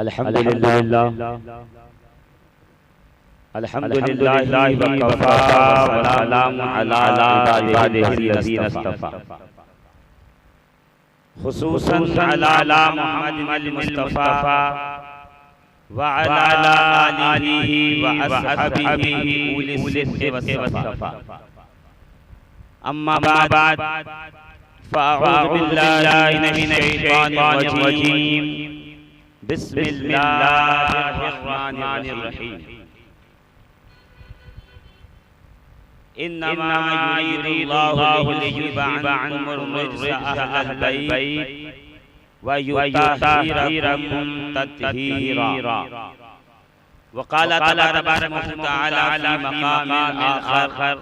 अल्हम्दुलिल्लाह अल्हम्दुलिल्लाह व कफ़ा व सलामुन अला इबादिहिल्लज़ीना इस्तफ़ा खुसूसन अला मुहम्मदिल मुस्तफ़ा व अला आलिहि व अस्हाबिहि उलिस सिद्क़ि वस्सफ़ा। अम्मा बाद फ़अऊज़ु बिल्लाहि मिनश शैतानिर रजीम। बिस्मिल्लाहिर रहमानिर रहीम। इन्नमा युरीदुल्लाहु लियुज़हिबा अन्कुम रिज्सा अहलल बैत व युतहिरकुम तत्हीरा। वक़ाल तबारक व तआला फ़ी मक़ामिल आख़र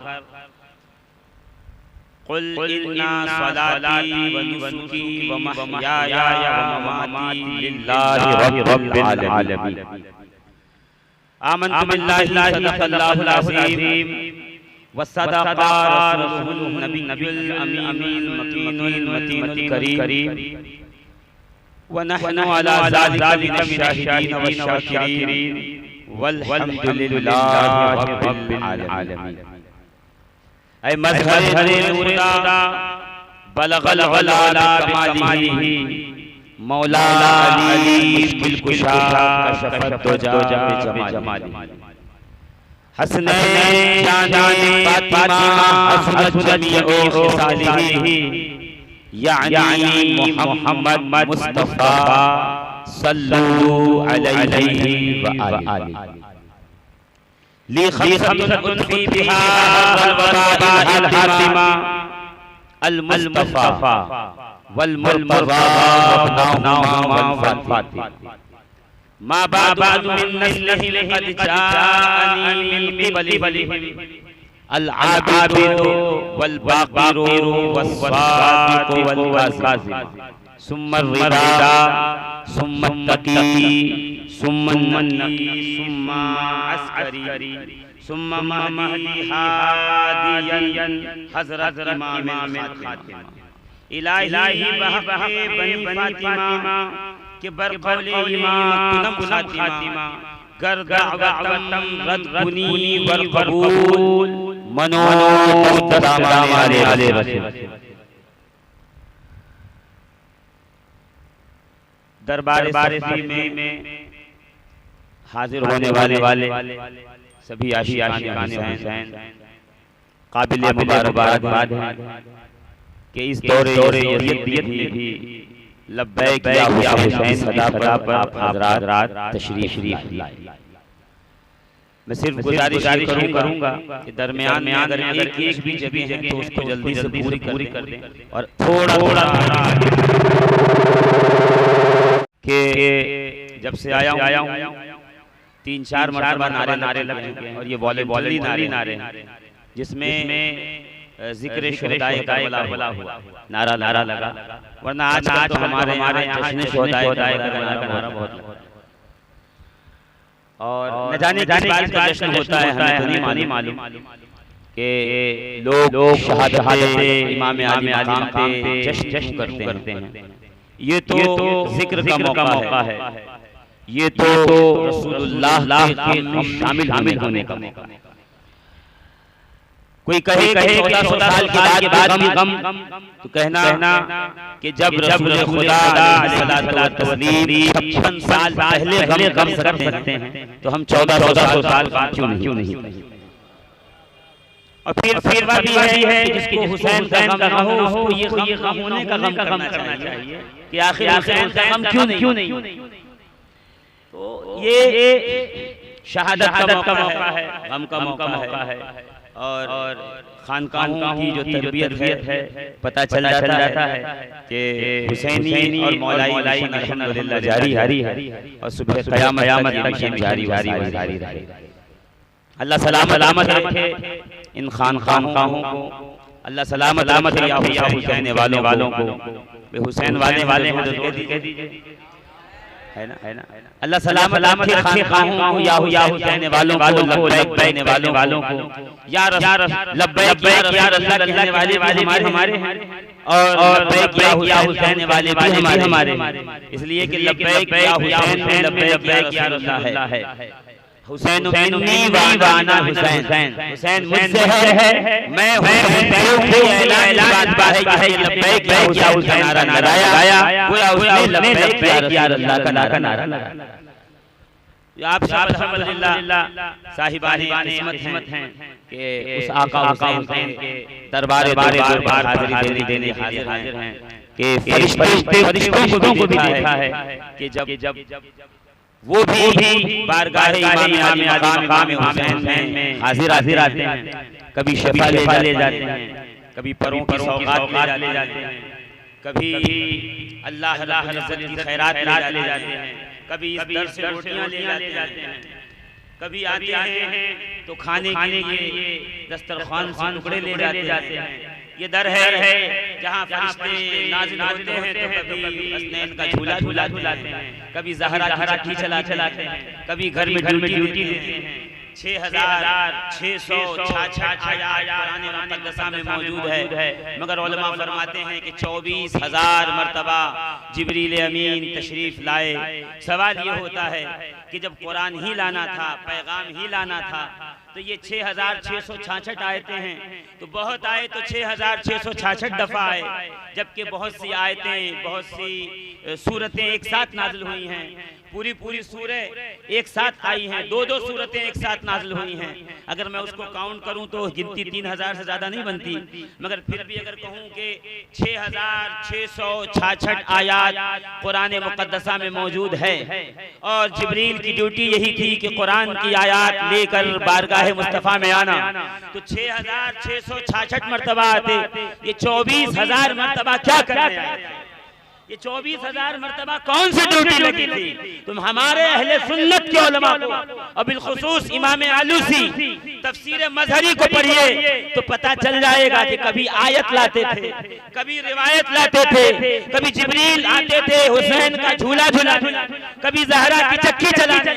क़ुल इन्ना सलाती व नुसुकी व महयाया व ममाती लिल्लाहि रब्बिल आलमीन। आमनतु बिल्लाहि सदक़ल्लाहुल अज़ीम व सदक़ा रसूलुहुन नबियुल अमीनुल मकीनुल करीम व नहनु अला ज़ालिका मिनश शाहिदीन व शाकिरीन वल्हम्दुलिल्लाहि रब्बिल आलमीन। ऐ मज़हरे नूरदा बलगल अला कमालिही मौला अली मुश्किल कुशा कशफ़त दुजा बिजमाली। हसनैन जान फातिमा हसनत जमीअ खिसालिही यानी मुहम्मद मुस्तफ़ा सल्लल्लाहु अलैहि व आलिहि। ली खमसतुन फी बिहा अल हातिमा अल मुस्तफ़ा वल मुर्तज़ा वल फातिमा। मा बादु मिन नस्लिहि क़द जाअनी मिन क़िबलिहिम अल आबिदु वल बाक़िरु वस्सादिक़ु वल काज़िब सुम्मा रिदा सुम्मा तकी सुम्मा नकी सुम्मा अस्करी सुम्मा महदी हादियन हज़रत इमाम ख़ातिमा। इलाही बहक़े बनी फातिमा के बरक़ौले इमाम ख़ातिमा गर दअवतम रद्दुनी वल क़बूल मनो तस्दामाने आले रसूल। दरबार में हाजिर होने वाले सभी आशिक़ाने हुसैन काबिल मुबारकबाद हैं कि इस दौरे यज़ीद भी लब्बैक या हुसैन सदा पर आप हज़रात तशरीफ़ लाए। मैं सिर्फ गुजारिश करूंगा कि दरमियान में अगर एक भी जगह है तो उसको जल्दी से पूरी कर दें और थोड़ा कि जब से आया हूं 3-4 मरतबा नारे लग चुके हैं और ये बोले नारे जिसमें जिक्र शुहदाए करबला हुआ नारा लगा। वरना आज तो हमारे यहाँ जश्न शुहदाए करबला का नारा बहुत और न जाने किस बात का जश्न होता है हमें तो नहीं मालूम कि लोग शहादत इमाम आली मकाम पे जश्न करते हैं। ये तो जिक्र का मौका है, ये तो रसूलुल्लाह के शामिल होने का मौका है। कोई कहे 1400 साल के बाद भी गम तो कहना कि जब रसूल खुदा अलैहिस्सलातु वस्सलाम 56 साल पहले गम सकते हैं तो हम 1400 साल बाद क्यों नहीं। और फिर बात ये है कि जिसको हुसैन का गम हो उसको ये गम होने का गम करना चाहिए कि आखिर हुसैन का गम क्यों नहीं। तो ये शहादत का मौका है, गम का मौका है और खानकाहों की जो तरबियत है पता चल जाता है कि हुसैनी और मौलाई अल्हम्दुलिल्लाह जारी है और सुबह क़यामत तक ये जारी रहे। अल्लाह सलामत रखे इन खानकाहों को, अल्लाह सलामत रखे या हुसैन वालों को। वे हुसैन वाले हैं तो कह दीजिए है ना। अल्लाह सलामत रखे खानकाहों को या हुसैन वालों को, लब्बैक वालों को, या लब्बैक या रसूल अल्लाह कहने वाले हमारे हैं और लब्बैक या हुसैन वाले भी हमारे, इसलिए कि लब्बैक या हुसैन में लब्बैक या रसूलुल्लाह है। हुसैन मिन्नी व अना हुसैन, हुसैन मुझसे है, मैं हुसैन की ऐलान बात है कि लब्बैक या हुसैन नारा लगाया, गोया उसने लब्बैक या अल्लाह का नारा लगाया। आप सब अल्हम्दुलिल्लाह साहिबाने किस्मत हैं कि उस आका हुसैन के दरबार हाजिरी देने हाजिर हैं कि फरिश्तों को भी देखा है कि जब वो भी बारगाह इमाम मकाम हुसैन में हाजिर आते हैं, कभी शफा ले जाते हैं, कभी परों की सौगात ले जाते हैं, कभी अल्लाह रब्बुल इज्जत की खैरात ले जाते हैं, कभी इस दर से रोटियां ले जाते हैं, कभी आते हैं तो खाने के दस्तरखान से टुकड़े ले जाते हैं। ये दर है जहाँ फरिश्ते नाज़िल होते हैं तो कभी हसनैन का झूला झूलाते हैं, कभी ज़हरा की चक्की चलाते हैं, कभी घर में ड्यूटी देते हैं। 6666 आयात कुरान मुक़द्दसा में मौजूद है, मगर उलमा फरमाते हैं कि 24,000 मरतबा जिब्रील अमीन तशरीफ लाए। सवाल ये होता है कि जब कुरान ही लाना था, पैगाम ही लाना था, तो ये 6666 आयतें हैं, तो बहुत आए तो 6666 दफा आए, जबकि बहुत सी आयतें, बहुत सी सूरतें एक साथ नाजिल हुई हैं। पूरी सूरह एक साथ आई हैं, दो सूरतें एक साथ नाजिल हुई हैं। अगर मैं उसको काउंट करूं तो गिनती 3000 से ज़्यादा नहीं बनती, मगर फिर भी अगर कहूं कि 6666 आयात कुरान मुक़द्दसा में मौजूद है, और जिब्रील की ड्यूटी यही थी कि कुरान की आयात लेकर बारगाह मुस्तफ़ा में आना, तो 6666 मरतबा आते। ये 24,000 मरतबा क्या करने आए? ये 24,000 मरतबा कौन सी ड्यूटी लगी थी? तुम हमारे अहले सुन्नत के उलमा को और बिलखुसूस इमाम आलूसी तफसीर मजहरी को पढ़िए तो पता चल जाएगा कि कभी आयत लाते थे, कभी रिवायत लाते थे, कभी जिब्रील आते थे हुसैन का झूला झूलाने, कभी ज़हरा की चक्की चलाने,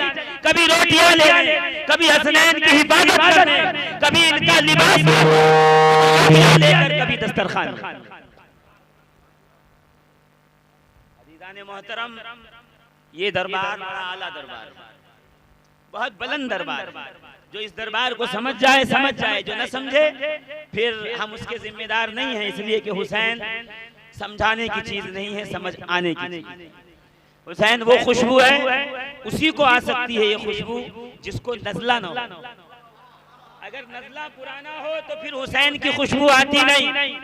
कभी रोटियां लेने, कभी हसनैन की हिफाजत करने, कभी इनका लिबास लेकर, कभी दस्तरखान। मोहतरम, ये दरबार बड़ा आला दरबार, बहुत बुलंद दरबार। जो इस दरबार को समझ जाए, जो न समझे फिर हम उसके जिम्मेदार नहीं हैं, इसलिए कि हुसैन समझाने की चीज नहीं है, समझ आने की चीज। हुसैन वो खुशबू है, उसी को आ सकती है ये खुशबू जिसको नजला न हो। अगर नजला पुराना हो तो फिर हुसैन की खुशबू आती नहीं।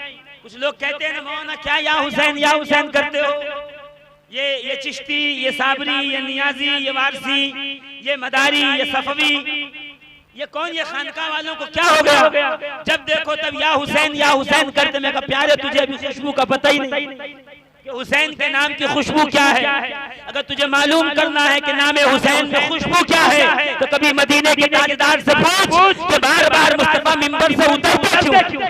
कुछ लोग कहते हैं ना मौलाना क्या या हुसैन करते हो, ये चिश्ती, ये साबरी, ये नियाजी, ये वारसी, ये मदारी, ये सफवी, ये कौन? ये खानका वालों को क्या हो गया? जब देखो तब या हुसैन करते। मैं कहा प्यारे तुझे अभी खुशबू का पता ही नहीं कि हुसैन के नाम की खुशबू क्या है। अगर तुझे मालूम करना है कि नाम हुसैन में खुशबू क्या है तो कभी मदीने के ताजदार से पूछ कि बार बार मुस्तफा मिंबर से उतरते क्यों?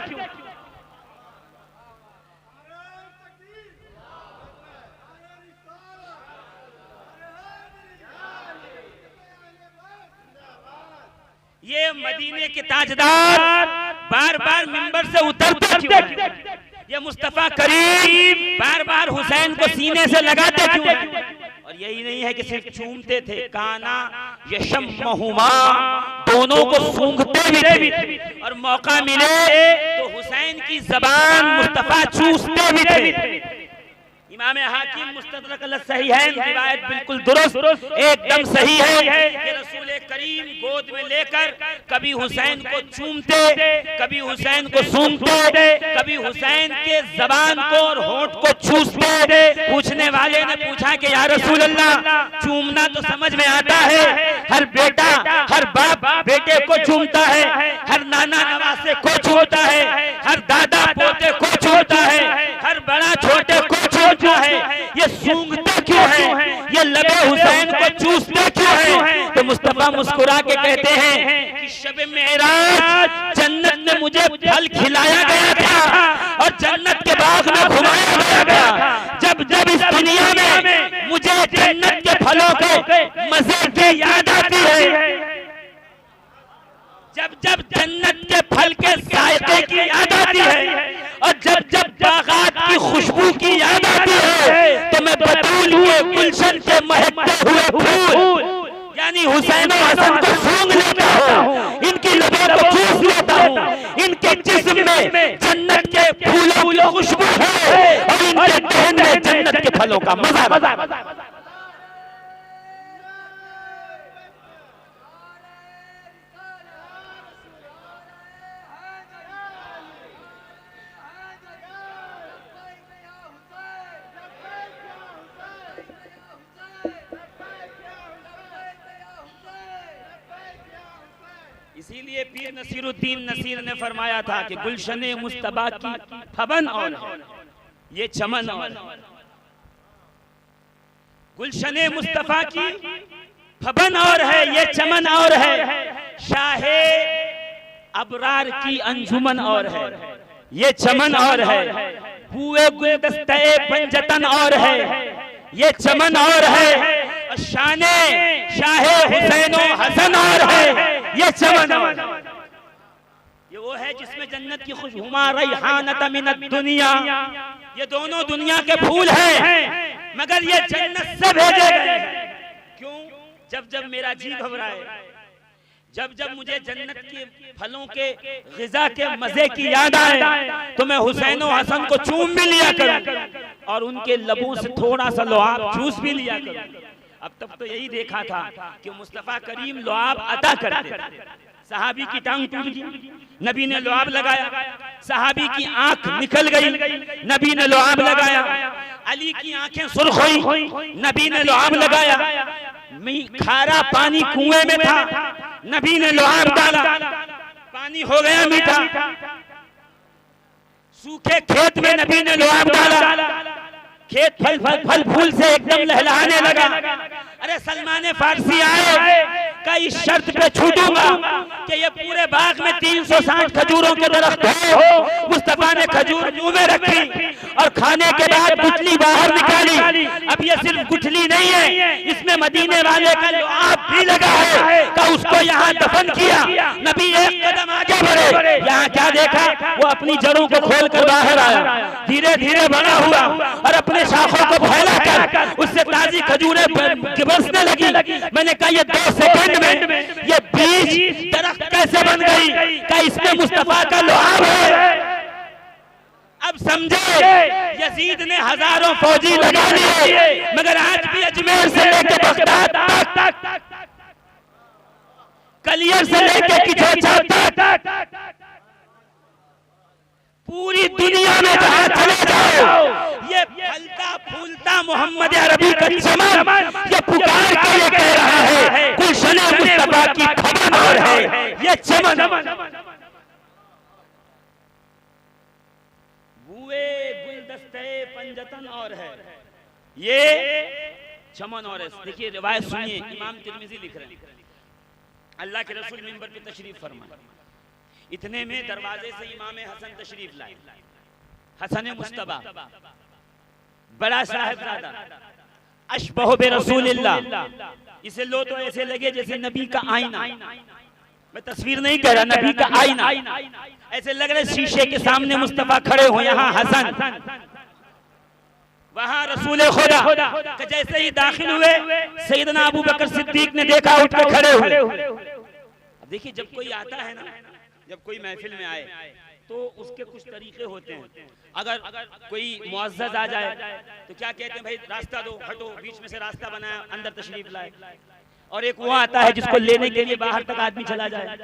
ये मदीने के ताजदार बार बार मिंबर से उतरते क्यों? ये मुस्तफा करीम बार बार हुसैन को सीने से लगाते क्यों? और यही नहीं है कि सिर्फ चूमते थे, काना यशम्महुमा, दोनों को सूंघते भी थे, और मौका मिले तो हुसैन की जबान मुस्तफा चूसते भी थे। इमाम हाकिम मुस्तदरक अलसहीहैन रिवायत बिल्कुल दुरुस्त एकदम सही है कि रसूल करीम गोद में लेकर कभी हुसैन को चूमते, कभी हुसैन को सूंघते, कभी हुसैन के जबान को और होंठ को चूसते। पूछने वाले ने पूछा कि या रसूल अल्लाह, चूमना तो समझ में आता है, हर बेटा हर बाप बेटे को चूमता है, हर नाना नवासे को चूमता है, हर दादा पोते को चूमता है, हर बड़ा छोटे को चूमता है, ये सूंघते क्यों है? ये लबे हुसैन को चूसते क्यों है? तो मुस्तफा मुस्कुरा के कहते हैं कि शब मेराज जन्नत में मुझे फल खिलाया गया था और जन्नत के बाग में घुमाया गया। जब जब इस दुनिया में मुझे जन्नत के फलों के मजे की याद आती है, जब जब जन्नत के फल के जायके की याद आती है, और जब जब बागात की की खुशबू की याद आती है तो मैं बतूल के गुलशन के महकते हुए फूल यानी हुसैन और हसन को सूंघ लेता हूँ, इनकी लबों को चूस लेता हूँ, इनके जिस्म में जन्नत के फूलों की खुशबू है और इनके दहन में जन्नत के फलों का मजा। इसीलिए पीर नसीरुद्दीन नसीर ने फरमाया था कि गुलशने मुस्तबा की फबन और ये चमन और गुलशने मुस्तफा की फबन और है ये चमन और है, शाहे अबरार की अंजुमन और है ये चमन और है, हुए गुलदस्ते पंजतन और है ये चमन और है, शाने शाहे हुसैन हसन और है ये चमन। ये वो है जिसमें जन्नत की खुशबू रैहानत मिनद दुनिया, ये दोनों दुनिया के फूल हैं मगर ये जन्नत से भेजे गए हैं। क्यों? जब जब मेरा जी घबराए, जब जब मुझे जन्नत के फलों के ग़िज़ा के मजे की याद आए तो मैं हुसैन और हसन को चूम भी लिया करूं और उनके लबों से थोड़ा सा लुआब चूस भी लिया करूं। अब तब तो यही देखा था कि मुस्तफा करीम लुआब अता करते, सहाबी की टांग टूट गई, नबी ने लुआब लगाया, सहाबी की आंख निकल गई, नबी ने लुआब लगाया, अली की आंखें सुर्ख हुई, नबी ने लुआब लगाया, खारा पानी कुएं में था, नबी ने लुआब डाला, पानी हो गया मीठा, सूखे खेत में नबी ने लुआब डाला, खेत फल फूल से एकदम लहलहाने लगा। अरे सलमान फारसी आए का इस शर्त पे छूटूंगा कि ये पूरे बाग में 360 खजूरों के दरख्त हो। मुस्तफा ने खजूर मुंह में रखी और खाने के बाद गुठली बाहर निकाली। अब ये सिर्फ गुठली नहीं है, इसमें मदीने वाले का लुआब भी लगा है का उसको यहाँ दफन किया। नबी एक कदम आगे बढ़े, यहाँ क्या देखा? वो अपनी जड़ों को खोल कर बाहर आया, धीरे धीरे बड़ा हुआ और अपने शाखों को फैला कर उससे ताजी खजूरें बरसने लगी। मैंने कहा ये 2 सेकंड में ये बीज दरख्त कैसे बन गई? का इसमें मुस्तफा का लुआब है। अब समझे, यजीद ने हजारों फौजी लगा लिए मगर आज भी अजमेर से लेकर बगदाद तक, कलियर से लेकर किचौचा तक, पूरी दुनिया में जहां चले जाओ ये फलता फूलता मोहम्मद अरबी का चमन ये पुकार के ये कह रहा है गुलशने मुस्तफा की खबन और है ये चमन। हुए गुलदस्ते पंजतन और है ये चमन और है। देखिए रिवायत सुनिए, इमाम तिर्मिज़ी लिख रहे हैं, अल्लाह के रसूल मिंबर पे तशरीफ फरमा, इतने में दरवाजे से इमाम हसन तशरीफ लाए। हसन मुस्तबा बड़ा साहिबजादा अशबह बे रसूलिल्लाह, इसे लो तो ऐसे लगे जैसे नबी का आईना। मैं तस्वीर नहीं कह रहा, नबी का आईना ऐसे लग रहे शीशे के सामने मुस्तफा खड़े हो। यहाँ हसन, वहाँ रसूल खुदा। जैसे ही दाखिल हुए सैयदना अबू बकर सिद्दीक ने देखा, उठ कर खड़े हुए। देखिए जब कोई आता है ना, जब कोई महफिल में आए तो उसके कुछ तरीके होते हैं। अगर कोई मुअज़्ज़ज़ आ जाए तो क्या कहते हैं, भाई रास्ता दो, हटो, बीच में से रास्ता बनाया, अंदर तशरीफ लाए। और एक वो आता है जिसको लेने के लिए बाहर तक आदमी चला जाए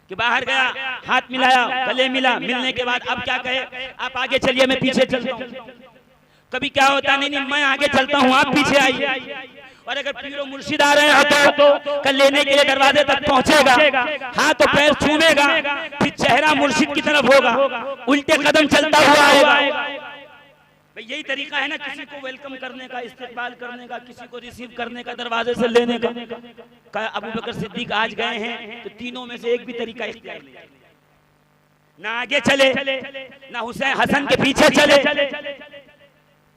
कि बाहर गया, हाथ मिलाया, गले मिला, मिलने के बाद अब क्या कहे, आप आगे चलिए मैं पीछे चलता हूँ। कभी क्या होता, नहीं मैं आगे चलता हूँ आप पीछे आइए। और अगर पीरो मुर्शिद आ रहे हैं तो कल लेने के लिए दरवाजे तक पहुंचेगा, हाथ तो पैर छूमेगा, फिर चेहरा मुर्शिद की तरफ होगा, उल्टे कदम चलता हुआ आएगा। भाई यही तरीका है ना किसी को वेलकम करने का, इस्तकबाल करने का, किसी को रिसीव करने का, दरवाजे से लेने का। अबू बकर सिद्दीक आज गए हैं तो तीनों में से एक भी तरीका इख्तियार नहीं, ना आगे चले, ना हुसैन हसन के पीछे चले,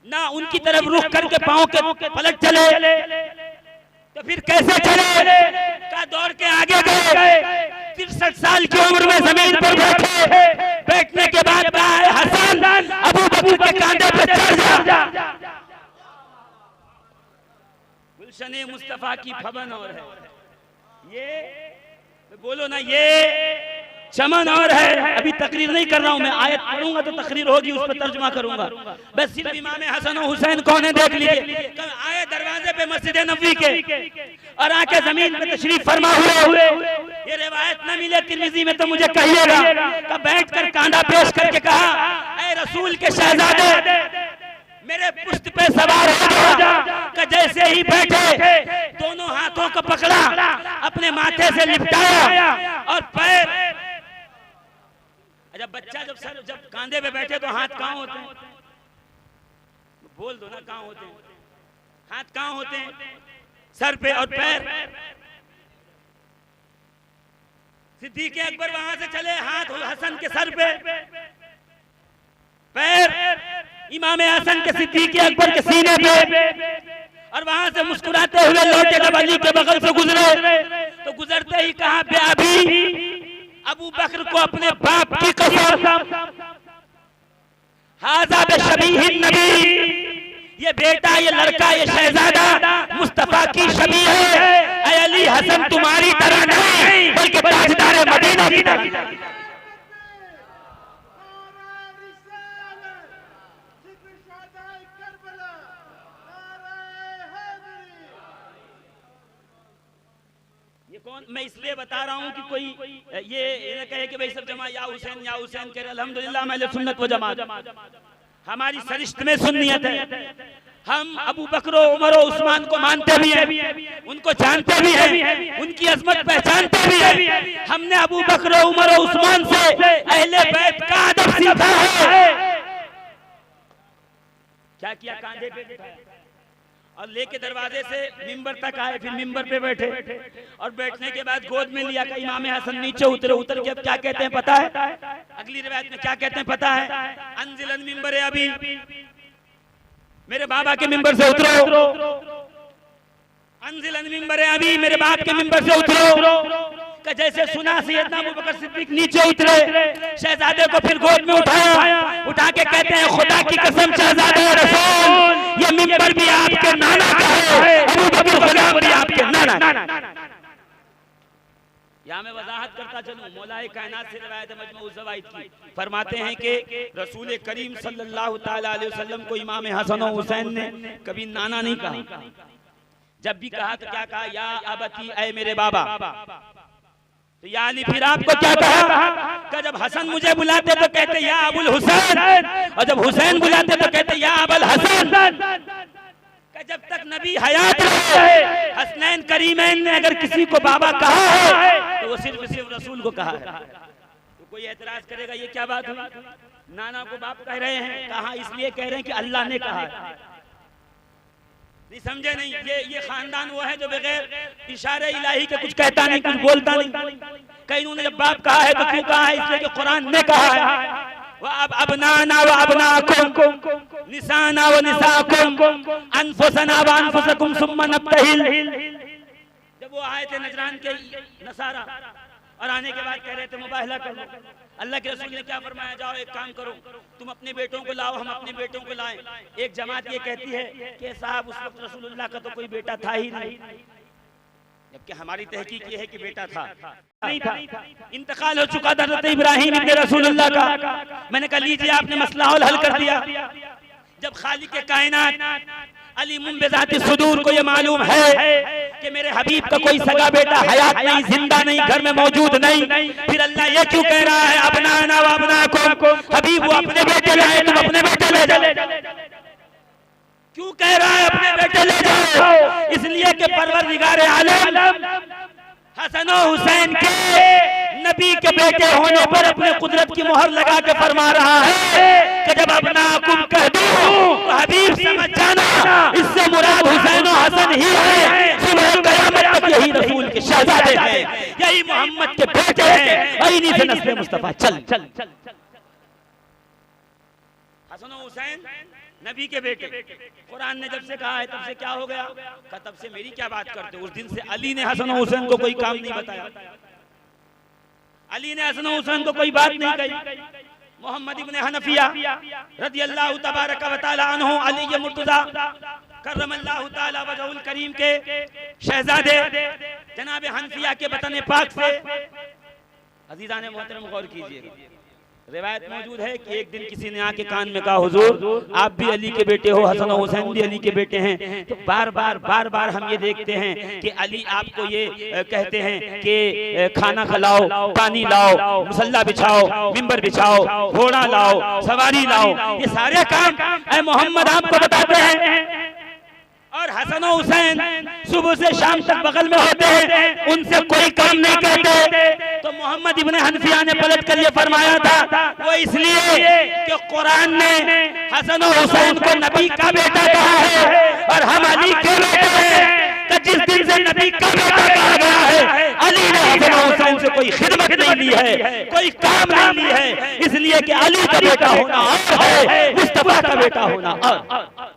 ना उनकी तरफ रुख करके पांव के पलट चले, तो फिर कैसे चले? का दौड़ के आगे गए। 63 साल की उम्र में जमीन पर बैठे, बैठने के बाद हसन अबू गुलशन मुस्तफा की फबन और है, ये बोलो ना, ये चमन और है। अभी तकरीर नहीं कर रहा हूं मैं, आयत पढ़ूंगा तो तकरीर होगी, उस पर तर्जुमा करूंगा। बस सिर्फ इमाम हसन और हुसैन कौन है देख लीजिए। आए दरवाजे पे मस्जिद नबवी के और आके जमीन पे तशरीफ फरमा हुए। ये रिवायत न मिले तिरमिजी में तो मुझे कहिएगा। बैठकर कांधा पेश करके कहा, ऐ रसूल के शहजादे, मेरे पुश्त पे सवार हो जा। कि जैसे ही बैठे दोनों हाथों को पकड़ा, अपने माथे से लिपटाया और पैर, जब बच्चा जब कांधे पे बैठे तो हाथ कहाँ होते हैं? बोल दो ना, कहाँ होते हैं? हाथ कहाँ होते हैं? सर पे और पैर। सिद्दीक़ अकबर वहां से चले, हाथ हसन के सर पे, पैर इमाम हसन के सिद्दीक़ अकबर के सीने पे, और वहां से मुस्कुराते हुए लौटे। जब अली के बगल से गुजरे तो गुजरते ही कहा, बेअबी अबू बकर को अपने बाप की कसम, हाज़ा बिशबीहिन नबी, ये बेटा, ये लड़का, ये शहजादा मुस्तफा की शबीह है। ऐ अली, हसन तुम्हारी तरह नहीं बल्कि ताजदार मदीना की तरह। मैं इसलिए बता रहा हूँ कि कोई ये न कहे कि भाई सब जमा या हुसैन कह रहे। अल्हम्दुलिल्लाह मैं सुन्नत व जमात, हमारी सरिश्त में सुन्नियत है। हम अबू बकर, उमर और उस्मान को मानते भी हैं, उनको जानते भी हैं, उनकी अजमत पहचानते भी हैं। हमने अबू बकर, उमर और उस्मान से अहले बैत का अदब सीखा है। क्या किया? कांधे पे बिठाया और लेके दरवाजे से मिंबर तक आए, फिर मिंबर पे बैठे और बैठने के बाद गोद में लिया का इमाम हसन नीचे उतर के अब क्या कहते हैं पता है? अगली रिवायत में क्या कहते हैं पता है? अंजिलन मिंबर अभी, मेरे बाबा के मिंबर से उतरो। अंजिलन मिंबर अभी, मेरे बाप के मिंबर से उतरो। जैसे सुना सैयदना अबू बकर सिद्दीक नीचे उतरे, शहजादे को फिर गोद में उठाया, उठा के कहते हैं, खुदा की कसम शहजादे रसूल, ये मिंबर भी आपके नाना का है, अबू बकर गुलाम भी आपके नाना। यहाँ मैं वजाहत करता चलूं, मौलाए कायनात से रिवायत है मजमू ज़वाइद की, फरमाते हैं कि रसूल करीम सल्लल्लाहु ताला अलैहि वसल्लम को इमाम हसन और हुसैन ने कभी नाना नहीं कहा। जब भी कहा तो क्या कहा? या अबती, ऐ मेरे बाबा। तो या अली, फिर आपको क्या कहा? जब हसन मुझे बुलाते तो कहते या अबुल हुसैन, और जब हुसैन बुलाते तो कहते या अबुल हसन। जब तक नबी हयात रहे, हसनैन करीमैन ने अगर किसी को बाबा कहा है तो वो सिर्फ रसूल को कहा है। तो कोई एतराज करेगा ये क्या बात हुई? नाना को बाप कह रहे हैं, कहा इसलिए कह रहे हैं कि अल्लाह ने कहा है। नहीं समझे? नहीं, ये खानदान वो है जो बगैर इशारे इलाही के कुछ कहता नहीं, कुछ बोलता नहीं। कहीं उन्होंने जब बाप कहा है तो क्यों कहा है? इसलिए कि कुरान ने कहा है, अबनाना व अबनाकुम निसाना व निसाकुम अनफुसना व अनफुसकुम सुम्मा नब्तहिल। जब वो आए थे नजरान के नसारा और आने के बाद कह रहे थे मुबाहला कर लो, अल्लाह के रसूल ने क्या फरमाया? जाओ एक काम करो, तुम अपने बेटों को लाओ, हम अपने बेटों को लाएं। एक जमात ये कहती है कि साहब उस वक्त रसूलुल्लाह का तो कोई बेटा था ही नहीं, जबकि हमारी तहकीक ये है कि बेटा था, नहीं था, इंतकाल हो चुका था हज़रत इब्राहीम इब्न रसूलुल्लाह का। मैंने कहा लीजिए, आपने मसला हल कर दिया। जब खालिक के कायनात अली मुंबिज़ाति सुदूर को ये मालूम है कि मेरे हबीब का कोई सगा बेटा हयात नहीं, जिंदा नहीं, घर में मौजूद नहीं, फिर अल्लाह ये क्यों कह रहा है अबनाना व अबनाकुम? हबीब वो अपने बेटे लाए, तुम अपने बेटे ले जाओ। क्यों कह रहा है अपने बेटे ले जाओ? इसलिए कि परवरदिगार आलम हसन और हुसैन के नबी के बेटे होने पर अपने कुदरत की मोहर लगा के फरमा रहा है कि जब अबनाकुम कह दो तो हबीब समझ जाना, इससे मुराद हुसैन और हसन ही है। सुबह क़यामत तक यही रसूल के शहजादे हैं, यही मोहम्मद के बेटे हैं, और इन्हीं से नस्ल मुस्तफा चल। हसन और हुसैन नबी के बेटे। कुरान ने जब से कहा है तब से क्या हो गया? तब से मेरी क्या बात करते? उस दिन से अली ने हसन और हुसैन को कोई काम नहीं बताया, अली ने हसन और हुसैन को कोई बात नहीं कही। मोहम्मद इब्न हनफिया रज़ियल्लाहु तबारक व तआला अन्हु अली मुर्तज़ा करमल्लाहु ताला वजहुल करीम के शहजादे जनाब हनफिया के वतन पाक से। अजीज़ान मोहतरम गौर कीजिए, रिवायत मौजूद है कि एक दिन किसी ने आके कान में कहा, हुजूर आप भी अली के बेटे हो, हसन और हुसैन भी अली के बेटे हैं, तो बार बार हम ये देखते हैं कि अली आपको ये कहते हैं कि खाना खिलाओ, पानी लाओ, मुसल्ला बिछाओ, मिंबर बिछाओ, घोड़ा लाओ, सवारी लाओ, ये सारे काम ऐ मोहम्मद आपको बताते हैं। और हसन और हुसैन सुबह से शाम तक बगल में होते हैं, उनसे कोई काम नहीं करते। तो मोहम्मद इब्ने हनफिया ने पलट कर ये फरमाया था, वो इसलिए कि कुरान ने हसन और हुसैन को नबी का बेटा कहा है, और हम अली के बेटे हैं। कि जिस दिन से नबी का बेटा कहा गया है, अली ने हसन और हुसैन से कोई खिदमत नहीं ली है, कोई काम नहीं ली है, इसलिए कि अली का बेटा होना और है, मुस्तफा का बेटा होना और।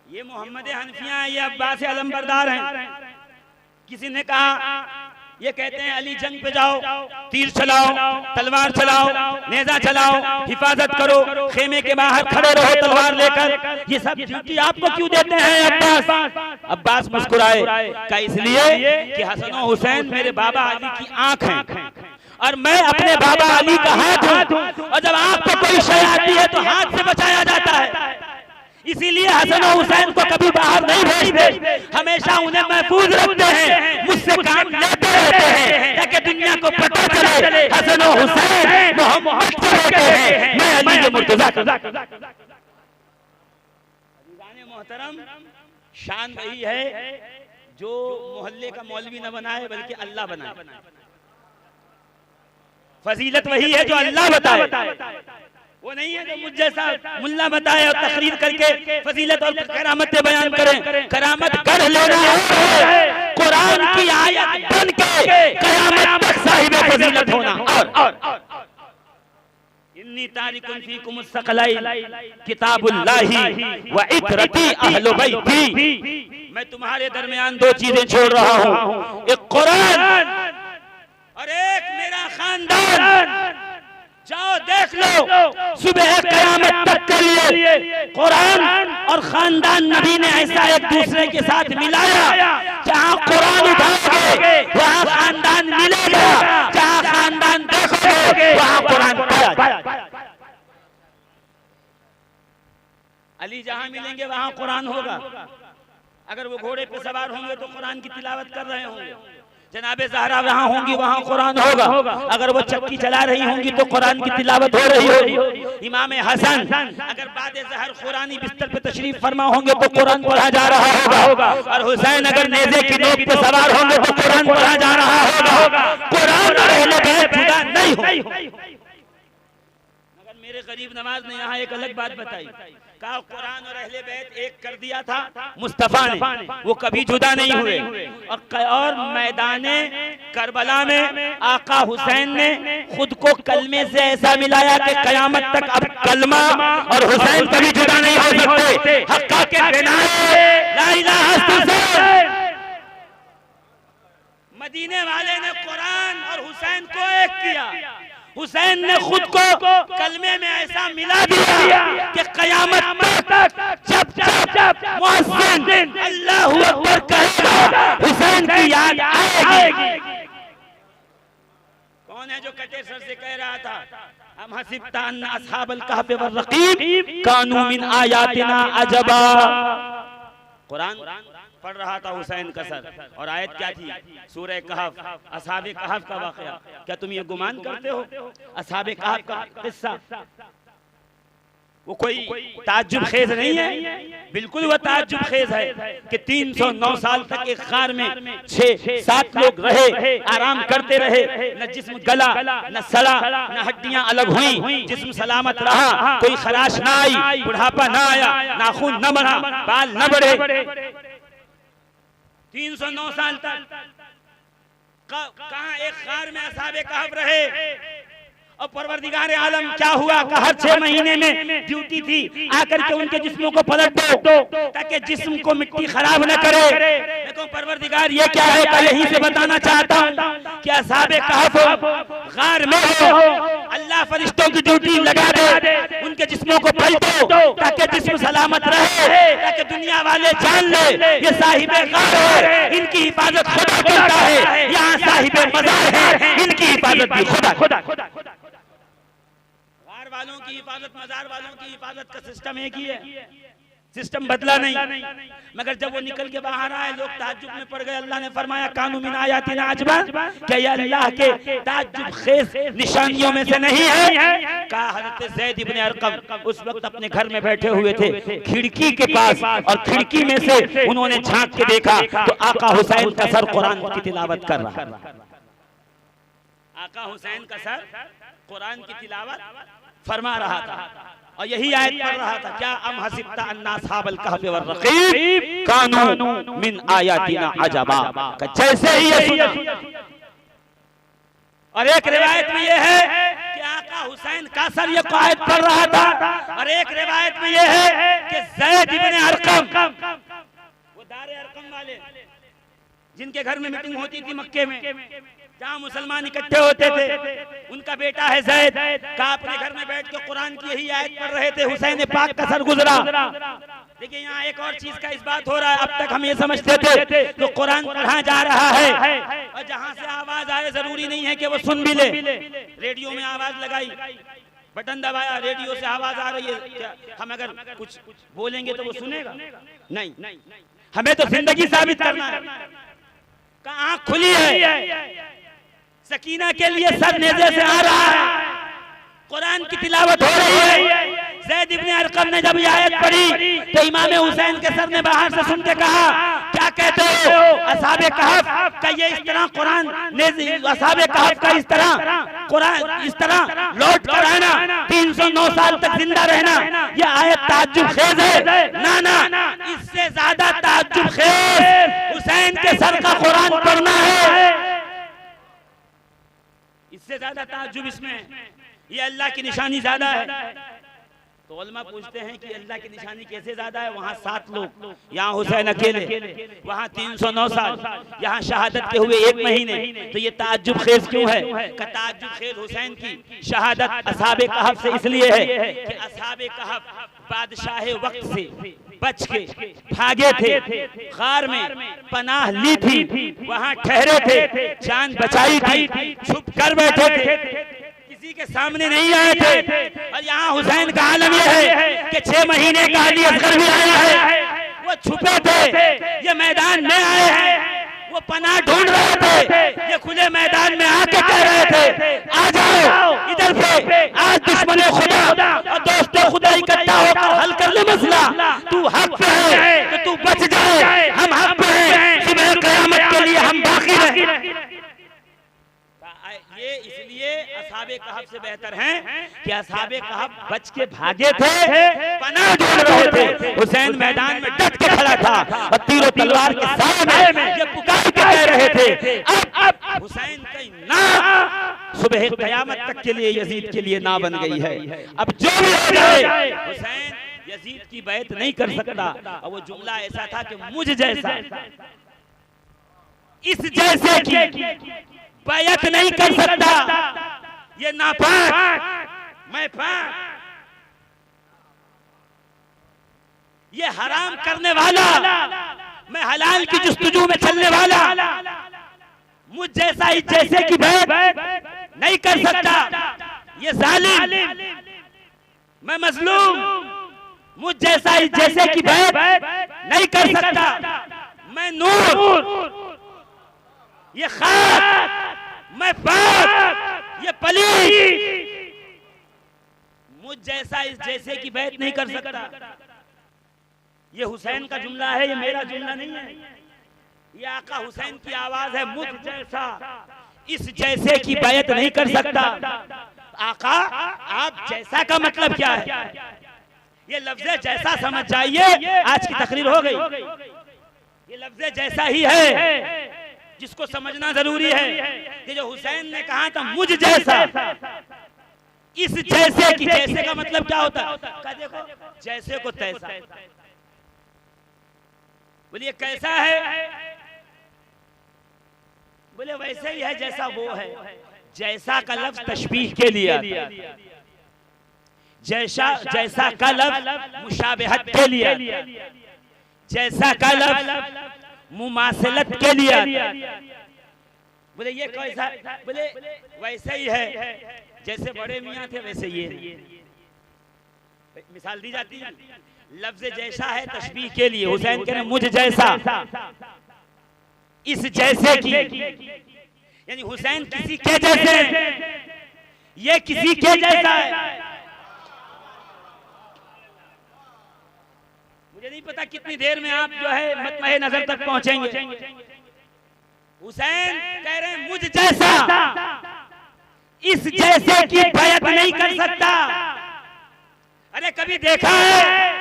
ये मोहम्मद हनफिया हैं, ये अब्बास अलमबरदार हैं। किसी ने कहा, ये कहते हैं अली जंग पे जाओ, तीर चलाओ, तलवार चलाओ, नेजा चलाओ, हिफाजत करो, खेमे के बाहर खड़े रहो तलवार लेकर, ये सब ड्यूटी आपको क्यों देते हैं अब्बास? अब्बास मुस्कुराए, का इसलिए कि हसन और हुसैन मेरे बाबा अली की आंख हैं, और मैं अपने बाबा अली का हाथ हूं, और जब आपको कोई शय आती है तो हाथ से बचाया जाता है। इसीलिए हसन और हुसैन को कभी बाहर नहीं भेजते, हमेशा उन्हें महफूज रखते हैं, मुझसे काम लेते रहते हैं, ताकि दुनिया को पता चले हसन और हुसैन मोहम्मद के बेटे हैं, मैं अली के मुर्तज़ा का। मोहतरम, शान वही है जो मोहल्ले का मौलवी न बनाए बल्कि अल्लाह बनाए। फजीलत वही है जो अल्लाह बताए, वो नहीं है जो मुझ जैसा मुल्ला बताए और तकरीर करके फजीलत और करामतें बयान करें। करामत कर लेना है, कुरान की आयत बन के कयामत तक साहिब फजीलत होना। और इन्नी तारिकुन फीकुम अस्सक़लैन किताबुल्लाही व इतरती अहलु बैती, मैं तुम्हारे दरमियान दो चीजें छोड़ रहा हूँ, एक कुरान और एक मेरा खानदान। जाओ देख लो, सुबह कयामत तक के लिए कुरान और खानदान नबी ने ऐसा एक दूसरे के साथ मिलाया, जहाँ कुरान उठाओगे वहाँ खानदान मिलेगा, जहाँ खानदान देखोगे वहाँ कुरान पाया। अली जहाँ मिलेंगे वहाँ कुरान होगा। अगर वो घोड़े पे सवार होंगे तो कुरान की तिलावत कर रहे होंगे, जनाबे ज़हरा वहाँ होंगी वहाँ कुरान होगा। अगर वो चक्की चला रही होंगी तो कुरान की तिलावत हो रही होगी। इमाम हसन अगर बाद ज़हर कुरानी बिस्तर पे तशरीफ फरमा होंगे तो कुरान पढ़ा जा रहा होगा, और हुसैन अगर नेज़े की नोक पे सवार होंगे तो कुरान पढ़ा जा रहा होगा। कुरान और अहले बैत जुदा नहीं हो। मगर मेरे गरीब नवाज ने यहाँ एक अलग बात बताई, कहा कुरान और अहले बैत एक कर दिया था मुस्तफा ने, वो कभी जुदा नहीं हुए। और मैदाने करबला में आका हुसैन ने खुद को कलमे से ऐसा मिलाया कि कयामत तक अब कलमा और हुसैन कभी जुदा नहीं हो सकते। हक्का के बिना ला इलाहा इल्लल्लाह। मदीने वाले ने कुरान और हुसैन को एक किया, हुसैन ने खुद को कलमे में ऐसा मिला दिया कि कयामत तक जब जब मुअज्जिन अल्लाहु अकबर कहेगा हुसैन की याद आएगी। कौन है जो कटे सर से कह रहा था, हम हसिबता अन्ना अस्हाबल कहफ व रकीब कानू मिन आयातिना अजबा। कुरान पढ़ रहा था हुसैन का सर, और आयत क्या थी? सूरह कहफ, असहाबे कहफ का वाकया। क्या तुम ये गुमान करते हो असहाबे कहफ का किस्सा वो कोई ताज्जुब खेज नहीं है? बिल्कुल वो ताज्जुब खेज है कि 309 साल तक एक खार में 6-7 लोग रहे, आराम करते रहे, न जिस्म गला न सड़ा, न हड्डियां अलग हुई, जिस्म सलामत रहा, कोई खराश ना आई, बुढ़ापा ना आया, नाखून न बढ़ा, बाल न बढ़े। 309 साल तक कहाँ एक खार में असहाबे कहफ रहे। और परवरदिगार आलम क्या हुआ कि हर 6 महीने में ड्यूटी थी आकर के उनके जिस्मों को पलट दो ताकि जिस्म को मिट्टी खराब न करे। देखो परवरदिगार ये क्या है कि यहीं से बताना चाहता हूँ कि असहाबे कहफ गार में हो, अल्लाह फरिश्तों की ड्यूटी लगा दे, उनके जिस्मों को पलटो ताकि जिस्म सलामत रहे, ताकि दुनिया वाले जान ले ये साहिबे गार है, इनकी हिफाजत खुदा करता है, यहाँ साहिबे मज़ार है, इनकी हिफाजत भी खुदा। गार वालों की हिफाजत, मज़ार वालों की हिफाजत का सिस्टम एक ही है, सिस्टम बदला नहीं। मगर जब वो निकल के बाहर आए लोग ताज्जुब में पड़ गए। अल्लाह ने फरमाया कानू मिन आयातिना अजबा, क्या ये अल्लाह के ताज्जुब खेज निशानियों में से नहीं है? कहा हज़रत ज़ैद इब्न अरक़म उस वक्त अपने घर में बैठे हुए थे खिड़की के पास, और खिड़की में से उन्होंने झांक के देखा तो आका हुसैन का सर कुरान की तिलावत कर रहा। आका हुसैन का सर कुरान की तिलावत फरमा रहा था और यही आयत पढ़ रहा था, क्या अम हसिब्ता अन्ना अस्हाबल कहफ वर्रक़ीब कानू मिन आयातिना अजबा। जैसे ही ये सुना, और एक रिवायत में ये है कि आका हुसैन का सर ये आयत पढ़ रहा था, और एक रिवायत में ये है कि ज़ैद इब्न अरक़म, वो दारे अरक़म वाले जिनके घर में मीटिंग होती थी मक्के में, जहाँ मुसलमान इकट्ठे होते थे, उनका बेटा है ज़ैद, का अपने घर में बैठ के कुरान की यही आयत पढ़ रहे थे, हुसैन पाक का सर गुजरा। देखिए यहाँ एक और चीज का इस बात हो रहा है, अब तक हम ये समझते थे तो कुरान पढ़ा जा रहा है और जहाँ से आवाज आए जरूरी नहीं है कि वो सुन भी ले। रेडियो में आवाज लगाई, बटन दबाया, रेडियो से आवाज आ रही है, क्या हम अगर कुछ बोलेंगे तो वो सुनेगा? नहीं, हमें तो जिंदगी साबित करना है। आँख खुली है, सकीना के लिए सर नेज़े से आ रहा है, कुरान की तिलावत हो रही है। ज़ैद इब्न अरक़म ने जब ये आयत पढ़ी तो इमाम हुसैन के सर ने बाहर से सुन के कहा, क्या कहते हो? असहाबे कहफ का ये इस तरह कुरान, असहाबे कहफ का इस तरह कुरान इस तरह लौट कर आना, 309 साल तक जिंदा रहना, ये आयत ताज्जुब खेज है। ना, इससे ज्यादा ताज्जुब खेज हुसैन के सर का कुरान पढ़ना है, इससे ज्यादा ताज्जुब इसमें, ये अल्लाह की निशानी ज्यादा है। तो उलमा पूछते हैं कि अल्लाह की निशानी कैसे ज्यादा है? वहाँ 7 लोग, यहाँ हुसैन अकेले, वहाँ 309 साल, यहाँ शहादत के हुए 1 महीने, तो ये ताज्जुब खेज क्यों है? का ताज्जुब खेज हुसैन की शहादत असहाबे कहफ से इसलिए है कि असहाबे कहफ बादशाह वक्त से बच के भागे थे, गार में पनाह ली थी, वहाँ ठहरे थे, जान बचाई थी, छुप कर बैठे थे, किसी के सामने नहीं आए थे। और यहाँ हुसैन का आलम यह है कि 6 महीने का अली असगर भी आया है, वो छुपे थे, ये मैदान में आए हैं, वो पनाह ढूंढ रहे थे, ये खुले मैदान में आके कह रहे थे आ जाओ इधर पे, आज दुश्मने खुदा और दोस्तों खुदा इकट्ठा होकर हल कर ले मसला, तू हक पे है तो तू बच जाए, हम हक पे हैं, सुबह क़यामत के लिए हम बाकी रहे। ये इसलिए असहाबे कहफ से बेहतर हैं कि असहाबे कहफ बच के भागे थे, पनाह ढूंढ रहे थे, हुसैन मैदान में डट के खड़ा था और तीरों तलवार के साए में ये पुकार के कह रहे थे अब हुसैन की ना सुबह क़यामत तक के लिए यजीद के लिए ना बन गई है, अब जो भी हो जाए हुसैन यजीद की बैत नहीं कर सकता। और वो जुमला ऐसा था कि मुझ जैसा इस जैसे की बैत नहीं कर सकता, ये नापाक, मैं पाक, ये हराम करने वाला, मैं हलाल की जुस्तजू में चलने वाला, मुझ जैसा इस जैसे की बैत नहीं कर सकता, ये जालिम, मैं मजलूम, मुझ जैसा इस जैसे की बैत नहीं कर सकता, मैं नूर, ये खाक, मैं पाक, ये पलीद, मुझ जैसा इस जैसे की बैत नहीं कर सकता। ये हुसैन का जुमला है, ये मेरा जुमला नहीं है, ये आका हुसैन की आवाज है, मुझ जैसा इस जैसे की बैत नहीं कर सकता। आका आप जैसा का मतलब क्या है? ये लफ्ज़ जैसा समझ जाइए, आज की तकरीर हो गई। ये लफ्ज़ जैसा ही है जिसको समझना जरूरी है कि जो हुसैन ने कहा था मुझ जैसा, इस जैसे की, जैसे का मतलब क्या होता है? कहा देखो जैसे को तैसा। बोलिए कैसा है? बोले वैसे ही है जैसा वो है। जैसा का लफ्ज तशबीह के लिए आता है, जैसा जैसा का लफ्ज मुशाबहत के लिए आता है, जैसा का लफ्ज मुमासलत के लिए आता है। बोले ये कैसा? बोले वैसे ही है जैसे बड़े मियाँ थे वैसे ये। मिसाल दी जाती है, लफ्ज जैसा है तशबीह के लिए। हुसैन कह रहे मुझ जैसा, इस जैसे की, यानी हुसैन किसी के जैसे, ये किसी के जैसा है। मुझे नहीं पता कितनी देर में आप जो है मतमहे नजर तक पहुंचेंगे। हुसैन कह रहे हैं मुझ जैसा, इस जैसे की बैत नहीं कर सकता। अरे कभी देखा है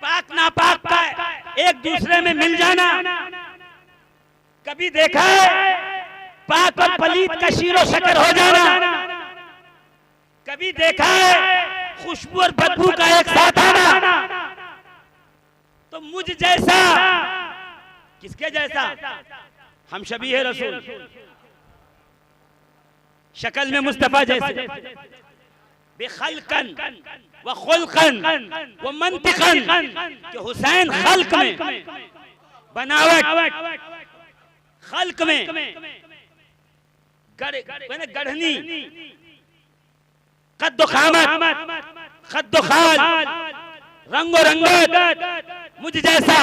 पाक नापाक का एक दूसरे में मिल जाना? कभी देखा है पाक और पलीत का शीरो शकर हो जाना? कभी देखा है खुशबू और बदबू का एक साथ आना? तो मुझ जैसा, किसके जैसा? हम शबीह रसूल, शक्ल में मुस्तफा जैसे, बेखल्कन व खुल्कन व मंतिकन, कि हुसैन खल्क में, बनावट खल्क में, गढ़नी, कद्दो खामत, खद्दो खाल, रंगो रंगत मुझ जैसा।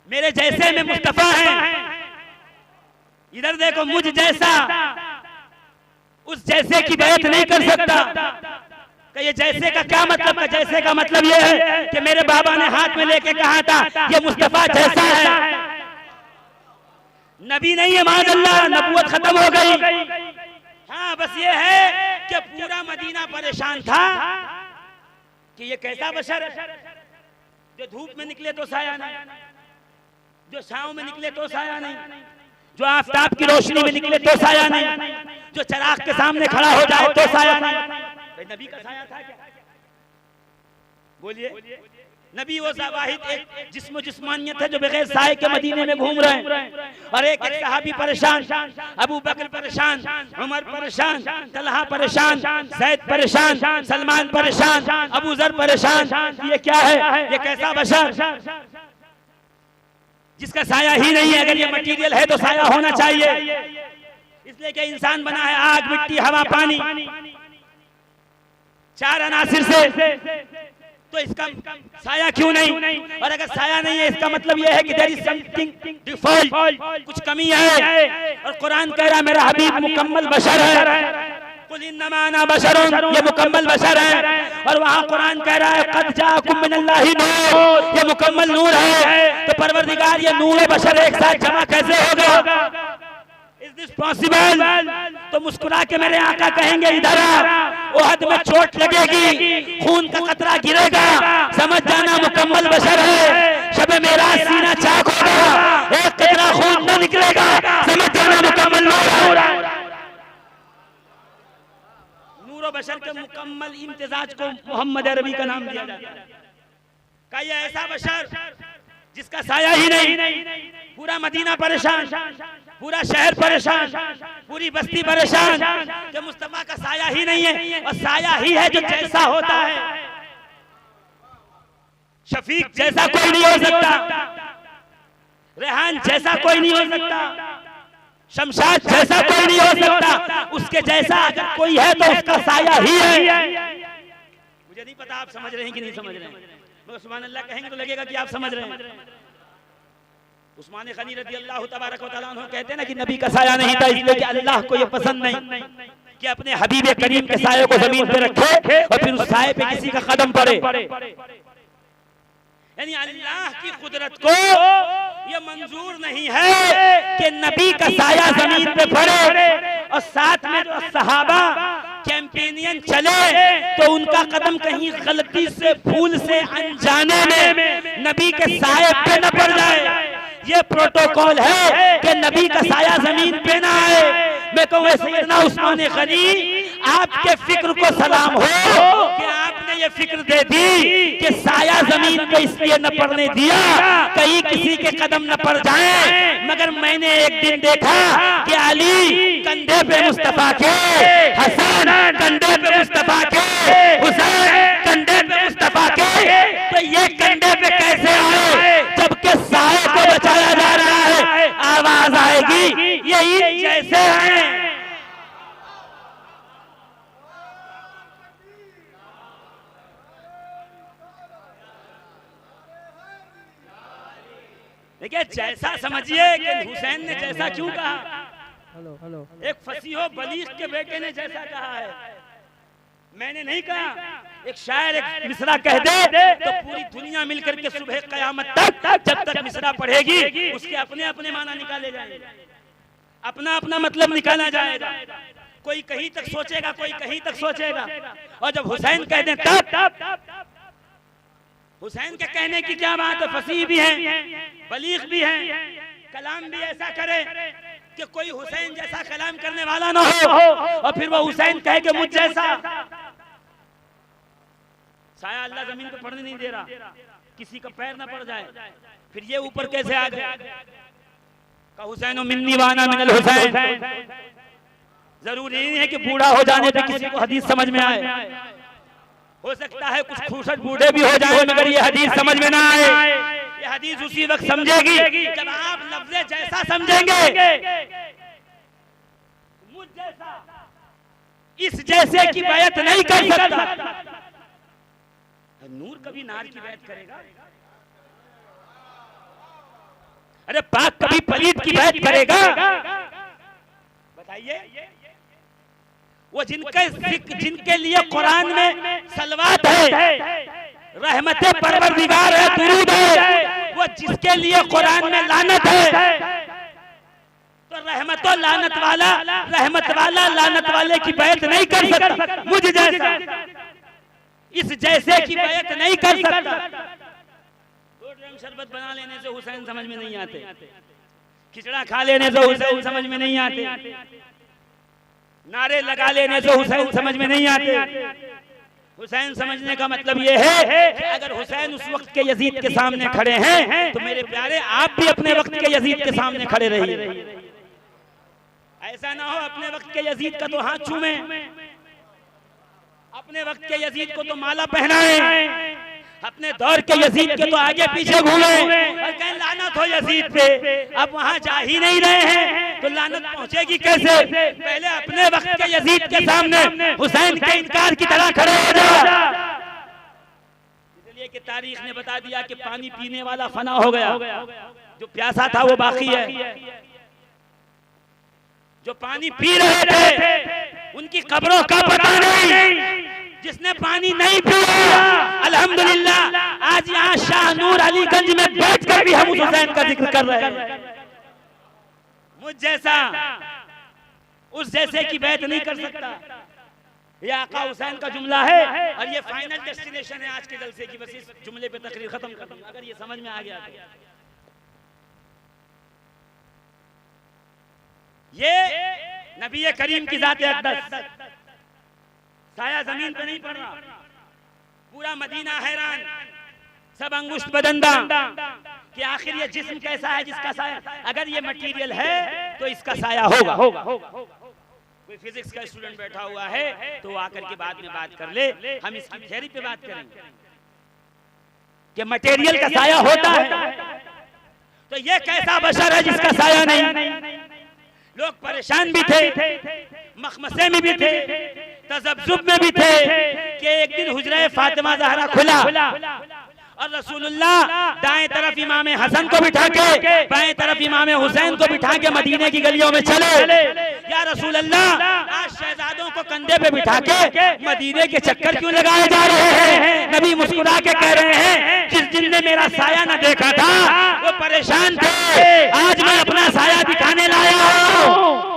मेरे जैसे में मुस्तफा है। इधर देखो मुझ जैसा, उस जैसे की बैत नहीं कर सकता। कि ये जैसे का क्या मतलब? का जैसे का मतलब ये है कि मेरे बाबा ने हाथ में लेके कहा था ये मुस्तफा जैसा है। नबी नहीं है माज़अल्लाह, नबूवत खत्म हो गई। हाँ बस ये है कि पूरा मदीना परेशान था कि ये कैसा बशर है, जो धूप में निकले तो साया नहीं, जो छांव में निकले तो साया नहीं, जो आफताब की रोशनी में निकले तो साया नहीं, जो चराग के सामने खड़ा हो जाए तो साया नहीं। नबी का साया था क्या? बोलिए। नबी वो वाहिद एक जिस्म जिस्मानियत है जो बगैर साए के मदीने में घूम रहे हैं। और एक एक सहाबी परेशान, अबू बकर परेशान, उमर परेशान, तलहा परेशान, ज़ैद परेशान, सलमान परेशान, अबू ज़र परेशान। ये क्या है? ये कैसा बशर जिसका साया ही नहीं है? अगर ये मटीरियल है तो साया होना चाहिए। इसलिए कि इंसान बना है आग, मिट्टी, हवा, पानी, चार अनासिर से। तो इसका साया क्यों नहीं? और अगर साया नहीं है इसका मतलब यह है कि देयर इज समथिंग डिफॉल्ट, कुछ कमी है। और कुरान कह रहा है मेरा हबीब मुकम्मल बशर है। कुल इन्नमा अना बशरुन, ये मुकम्मल बशर है। और वहाँ कुरान कह रहा है कद जाअकुम मिनल्लाहि नूर, ये मुकम्मल नूर है। तो परवरदिगार ये नूर और बशर एक साथ जमा कैसे होगा? Is this possible? तो मुस्कुरा के मेरे आका कहेंगे इधर आ, ओहद में चोट लगेगी, खून का कतरा गिरेगा, समझ जाना मुकम्मल बशर है। शब मेरा सीना चाक होगा, एक कतरा खून न निकलेगा, समझ जाना मुकम्मल नूर है। नूर बशर के मुकम्मल इम्तिजाज को मोहम्मद अरबी का नाम दिया जाता है। का ये ऐसा बशर जिसका साया ही नहीं, पूरा मदीना परेशान, पूरा शहर परेशान, पूरी बस्ती परेशान कि मुस्तफा का साया ही नहीं है। और साया ही है जो जैसा होता है। शफीक जैसा कोई नहीं हो सकता, रेहान जैसा कोई नहीं हो सकता, शमशाद जैसा कोई नहीं हो सकता। उसके जैसा अगर कोई है तो उसका साया ही है। मुझे नहीं पता आप समझ रहे हैं कि नहीं समझ रहे हैं। मगर सुभान अल्लाह कहेंगे तो लगेगा कि आप समझ रहे हैं। उस्मान गनी रज़ी अल्लाह तबारक व तआला अन्हु कहते हैं ना कि नबी का साया नहीं था, इसलिए कि अल्लाह को ये पसंद नहीं कि अपने हबीब करीम के साये को जमीन पे रखे और फिर उस साये पे किसी का कदम पड़े। यानी अल्लाह की कुदरत को ये मंजूर नहीं है कि नबी का साया जमीन पे पड़े। और साथ में जो सहाबा कैंपेनियन चले तो उनका कदम कहीं गलती से, भूल से, अनजाने में नबी के साये पे न पड़ जाए। ये प्रोटोकॉल है कि नबी का साया जमीन पे ना आए। मैं कहूँ सैयदना उस्मान गनी आपके फिक्र को सलाम हो कि आपने ये फिक्र दे दी कि साया जमीन को इसलिए न पड़ने दिया कहीं किसी के कदम न पड़ जाएं, मगर मैंने एक दिन देखा कि अली कंधे पे मुस्तफा के, हसन कंधे पे मुस्तफा के, हुसैन कंधे पे मुस्तफा के। तो ये कंधे पे कैसे आए जबकि साए को बचाया जा रहा है? आवाज आएगी यही जैसे हैं। देखिए जैसा समझिए कि हुसैन ने जैसा क्यों कहा। एक फसीहो बलीग के बेटे ने जैसा कहा है, मैंने नहीं कहा। एक शायर एक मिसरा कह दे तो पूरी दुनिया मिलकर के सुबह कयामत तक जब तक मिसरा पढ़ेगी उसके अपने अपने माना निकाले जाएंगे, अपना अपना मतलब निकाला जाएगा। कोई कहीं तक सोचेगा, कोई कहीं तक सोचेगा। और जब हुसैन कह दें तब हुसैन के कहने की क्या बात है? फसीह भी हैं, बलीग भी हैं, कलाम भी ऐसा करे कि कोई हुसैन जैसा कलाम करने वाला ना हो और फिर वो हुसैन कहे कि मुझ जैसा। साया अल्लाह जमीन पे पड़ने नहीं दे रहा, किसी का पैर ना पड़ जाए, फिर ये ऊपर कैसे आ गए? का हुसैन मिन्नी वाना मिनल हुसैन। जरूरी नहीं है कि बूढ़ा हो जाने पे किसी को हदीस समझ में आए। हो सकता है कुछ खूसट बूढ़े भी हो जाए मगर ये हदीस समझ में ना आए। ये हदीस उसी वक्त समझेगी जब आप लफ्ज़ जैसा समझेंगे। मुझ जैसा इस जैसे की बैत नहीं कर सकता। नूर कभी नार की बैत करेगा? अरे पाक कभी पलीत की बैत करेगा? बताइए। वो जिनके लिए कुरान में सलवात है, रहमते परवरदिगार है, दुरूद है, वो जिसके लिए कुरान में लानत है तो रहमत वाला लानत वाले की बैत नहीं कर सकता। मुझ जैसा इस जैसे की बैत नहीं कर सकता। 2 ड्रम शरबत बना लेने से हुसैन समझ में नहीं आते, खिचड़ा खा लेने से हुसैन समझ में नहीं आते, नारे लगा लेने से हुसैन समझ में नहीं आते। हुसैन समझने का मतलब ये है कि अगर हुसैन उस वक्त के यजीद के सामने खड़े हैं तो मेरे प्यारे आप भी अपने वक्त के यजीद के सामने खड़े रहिए। ऐसा ना हो अपने वक्त के यजीद का तो हाथ चूमे, अपने वक्त के यजीद को तो माला पहनाए, अपने दौर के यजीद के तो आगे पीछे घूमे और कहें लानत हो यजीद पे। अब वहां जा ही नहीं रहे हैं तो लानत पहुंचेगी कैसे? पहले अपने वक्त के यजीद के सामने हुसैन के इनकार की तरह खड़े हो जा। इसलिए कि तारीख ने बता दिया कि पानी पीने वाला फना हो गया, जो प्यासा था वो बाकी है। जो पानी पी रहे थे उनकी कब्रों का पता नहीं। जिसने पानी नहीं पिया अल्हम्दुलिल्लाह आज यहाँ शाह नूर अलीगंज में बैठकर भी हम उस हुसैन का जिक्र कर रहे हैं। मुझ जैसा उस जैसे की बैत नहीं कर सकता। ये आका हुसैन का जुमला है और ये फाइनल डेस्टिनेशन है आज के जलसे की। बस इस जुमले पे तकरीर खत्म कर दूं अगर ये समझ में आ गया तो। ये नबी करीम की जात अक़दस साया जमीन पे नहीं पड़ रहा, पूरा मदीना हैरान, सब अंगुष्ठ बदंदा कि आखिर ये जिस्म कैसा है जिसका साया, अगर ये मटेरियल है तो इसका साया होगा। कोई फिजिक्स का स्टूडेंट बैठा हुआ है तो आकर के बाद में बात कर ले, हम इसकी थ्योरी पे बात करेंगे कि मटेरियल का साया होता है तो ये कैसा बशर है जिसका साया नहीं। लोग परेशान भी थे, मखमसे में भी थे, तजब्जुब में भी थे कि एक दिन हुजरा फातिमा ज़हरा खुला और रसूलुल्लाह दाएं तरफ इमाम हसन को बिठा के बाएं तरफ इमाम हुसैन को बिठा के मदीने की गलियों में चले। या रसूलुल्लाह आज शहजादों को कंधे पे बिठा के मदीने के चक्कर क्यों लगाए जा रहे हैं? नबी मुस्कुरा के कह रहे हैं जिनने मेरा साया न देखा था वो परेशान थे, आज मैं अपना साया दिखाने लाया हूँ।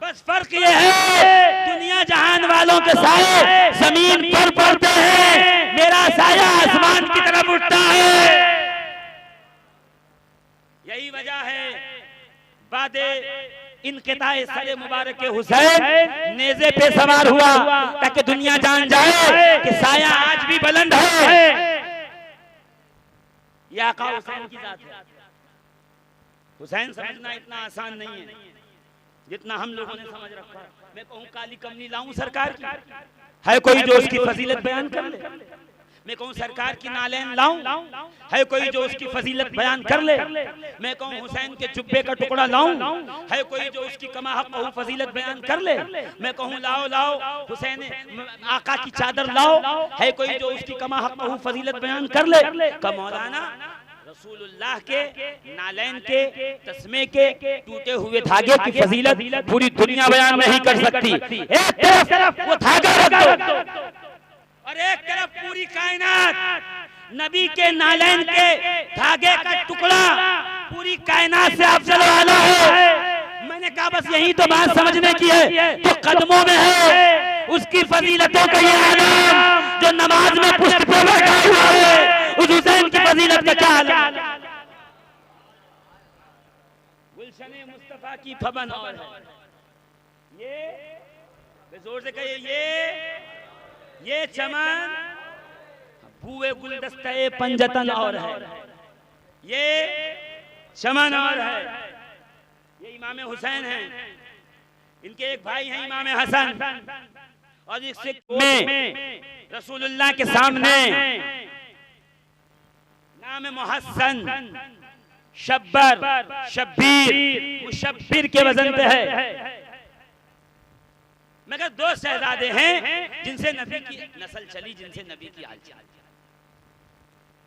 बस फर्क ये है दुनिया जहान वालों के साए जमीन पर पड़ते हैं, मेरा साया आसमान की तरफ उठता है। यही वजह है बादे इनक़िताए सर मुबारक के हुसैन नेज़े पे सवार हुआ ताकि दुनिया जान जाए कि साया आज भी बुलंद है। ये आका हुसैन की जात है। हुसैन समझना इतना आसान नहीं है जितना हम लोगों ने समझ रखा है। मैं कहूँ काली कमली लाऊं सरकार की, है कोई जो उसकी फजीलत बयान कर ले? मैं कहूँ सरकार की नालैन लाऊं, है कोई जो उसकी फजीलत बयान कर ले? मैं कहूँ हुसैन के जुब्बे का टुकड़ा लाऊं, है कोई जो उसकी कमा हक फजीलत बयान कर ले? मैं कहूँ लाओ लाओ हुसैन आका की चादर लाओ, है कोई जो उसकी कमा हक फजीलत बयान कर ले? का मौलाना रसूलुल्लाह के नालैन के तस्मे के टूटे हुए धागे की फजीलत पूरी दुनिया बयान नहीं कर सकती। एक तरफ वो धागा रख दो और एक तरफ पूरी कायनात नबी के नालैन के धागे का टुकड़ा पूरी कायनात से अफजल वाला है। मैंने कहा बस यही तो बात समझने की है, तो कदमों में है उसकी फजीलतों का ये आलम जो नमाज में पुष्ट पे बैठा हुआ है। उस हुसैन की फजीलत का क्या हाल है? गुलशन मुस्तफा की फबन और है ये, जोर से कहिए ये चमन भूए गुलदस्ते पंजतन और है, ये चमन और है। ये इमाम हुसैन हैं, इनके एक भाई हैं इमाम हसन, और इससे में रसूलुल्लाह के सामने नाम मुहस्सन, शब्बर, शब्बीर, मुशब्बिर के वजन पे है। मगर दो शहजादे हैं जिनसे नबी की नस्ल चली, जिनसे नबी की आल चली,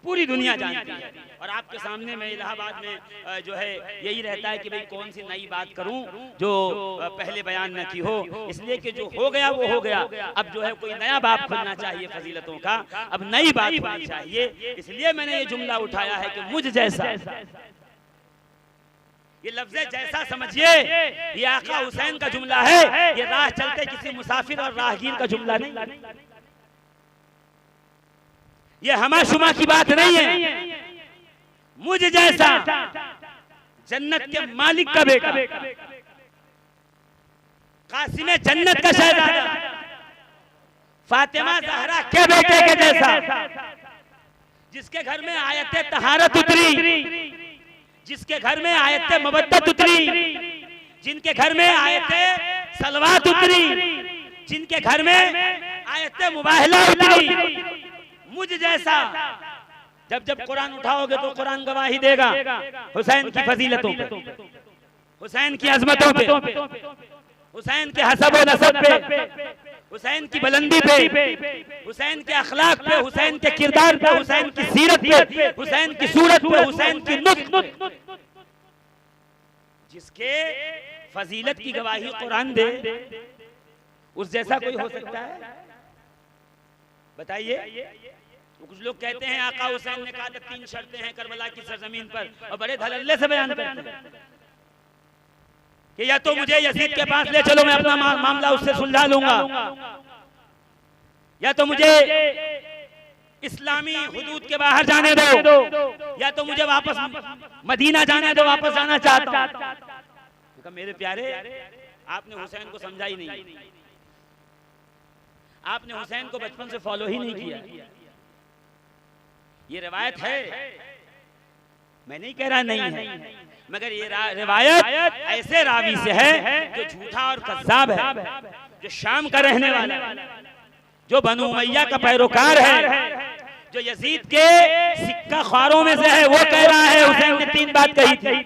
पूरी दुनिया जानती है। और आपके सामने मैं इलाहाबाद में जो है यही रहता है कि भाई कौन सी नई बात करूं जो पहले बयान न की हो, इसलिए कि जो हो गया वो हो गया। अब जो है कोई नया बाब खुलना चाहिए फजीलतों का, अब नई बात होनी चाहिए। इसलिए मैंने ये जुमला उठाया है कि मुझ जैसा, ये लफ्ज़ जैसा समझिए ये आका हुसैन का जुमला है, ये राह चलते किसी मुसाफिर और राहगीर का जुमला नहीं, ये हमाशुमा की बात नहीं है। मुझ जैसा जन्नत के मालिक का बेटा, कासिम जन्नत का शहजादा, फातिमा ज़हरा के बेटे के जैसा, जिसके घर में आयते तहारत उतरी, जिसके घर में आयते मवद्दत उतरी, जिनके घर में आयते सलवात उतरी, जिनके घर में आयते मुबाहला उतरी, मुझ जैसा। जब जब कुरान उठाओगे तो कुरान गवाही देगा हुसैन की फजीलतों पे, हुसैन की अजमतों पे, हुसैन के हसब और नसब पे, हुसैन की बुलंदी पे, हुसैन के अखलाक पे, हुसैन के किरदार पे, हुसैन की सीरत पे, हुसैन की सूरत पे, हुसैन की नुत्क। जिसके फजीलत की गवाही कुरान दे, उस जैसा कोई हो सकता है? बताइए। तो कुछ लोग कहते हैं आका हुसैन ने कहा था 3 शर्तें हैं करबला की सरजमीन पर, और बड़े धड़ल्ले से बयान करते हैं कि या तो मुझे यजीद के पास ले चलो, मैं अपना मामला उससे सुलझा लूंगा, या तो मुझे इस्लामी हुदूद के बाहर जाने दो, या तो मुझे वापस मदीना जाने दो, वापस जाना चाहता हूं। मेरे प्यारे, आपने हुसैन को समझा ही नहीं, आपने हुसैन को बचपन से फॉलो ही नहीं किया। ये रिवायत है, मैं नहीं कह रहा नहीं है, मगर ये रिवायत ऐसे रावी से है जो झूठा और कज़्ज़ाब है, जो शाम का रहने वाला है, जो बनु उमैया का पैरोकार है, जो यजीद के सिक्का ख्वारों में से है। वो कह रहा है हुसैन ने 3 बात कही थी